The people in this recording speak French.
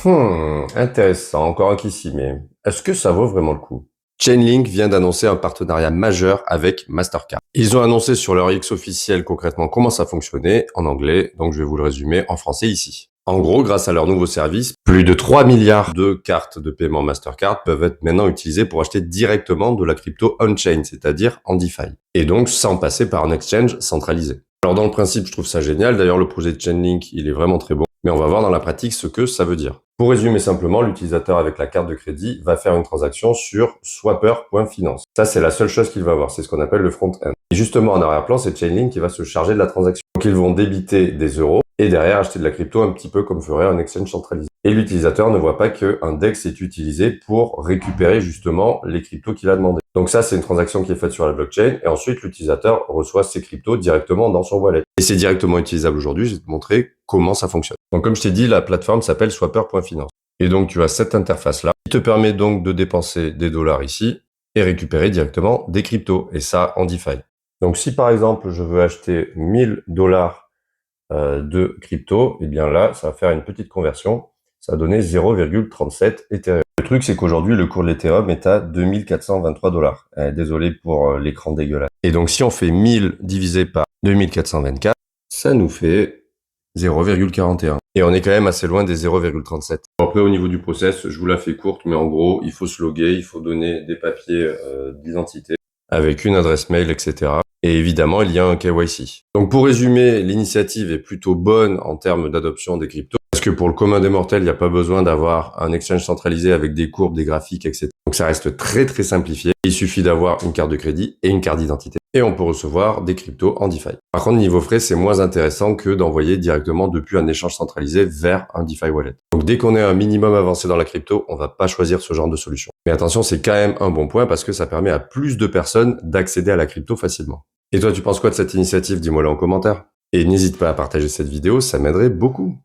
Intéressant, encore un qui s'y met. Est-ce que ça vaut vraiment le coup? Chainlink vient d'annoncer un partenariat majeur avec Mastercard. Ils ont annoncé sur leur X officiel concrètement comment ça fonctionnait en anglais, donc je vais vous le résumer en français ici. En gros, grâce à leur nouveau service, plus de 3 milliards de cartes de paiement Mastercard peuvent être maintenant utilisées pour acheter directement de la crypto on-chain, c'est-à-dire en DeFi. Et donc sans passer par un exchange centralisé. Alors dans le principe, je trouve ça génial. D'ailleurs, le projet de Chainlink, il est vraiment très bon. Mais on va voir dans la pratique ce que ça veut dire. Pour résumer simplement, l'utilisateur avec la carte de crédit va faire une transaction sur swapper.finance. Ça, c'est la seule chose qu'il va avoir. C'est ce qu'on appelle le front-end. Et justement, en arrière-plan, c'est Chainlink qui va se charger de la transaction. Donc, ils vont débiter des euros et derrière acheter de la crypto un petit peu comme ferait un exchange centralisé. Et l'utilisateur ne voit pas qu'un DEX est utilisé pour récupérer justement les cryptos qu'il a demandé. Donc ça, c'est une transaction qui est faite sur la blockchain et ensuite l'utilisateur reçoit ses cryptos directement dans son wallet. Et c'est directement utilisable aujourd'hui. Je vais te montrer comment ça fonctionne. Donc comme je t'ai dit, la plateforme s'appelle swapper.finance. Et donc tu as cette interface-là qui te permet donc de dépenser des dollars ici et récupérer directement des cryptos. Et ça en DeFi. Donc si par exemple je veux acheter 1000 dollars de crypto, et bien là, ça va faire une petite conversion. Ça va donner 0,37 Ethereum. Le truc, c'est qu'aujourd'hui, le cours de l'Ethereum est à 2423 dollars. Désolé pour l'écran dégueulasse. Et donc, si on fait 1000 divisé par 2424, ça nous fait 0,41. Et on est quand même assez loin des 0,37. Après, au niveau du process, je vous la fais courte, mais en gros, il faut se loguer, il faut donner des papiers d'identité avec une adresse mail, etc. Et évidemment, il y a un KYC. Donc pour résumer, l'initiative est plutôt bonne en termes d'adoption des cryptos, parce que pour le commun des mortels, il n'y a pas besoin d'avoir un exchange centralisé avec des courbes, des graphiques, etc. Donc ça reste très très simplifié. Il suffit d'avoir une carte de crédit et une carte d'identité. Et on peut recevoir des cryptos en DeFi. Par contre, niveau frais, c'est moins intéressant que d'envoyer directement depuis un échange centralisé vers un DeFi wallet. Donc dès qu'on est un minimum avancé dans la crypto, on va pas choisir ce genre de solution. Mais attention, c'est quand même un bon point parce que ça permet à plus de personnes d'accéder à la crypto facilement. Et toi, tu penses quoi de cette initiative? Dis-moi-le en commentaire. Et n'hésite pas à partager cette vidéo, ça m'aiderait beaucoup.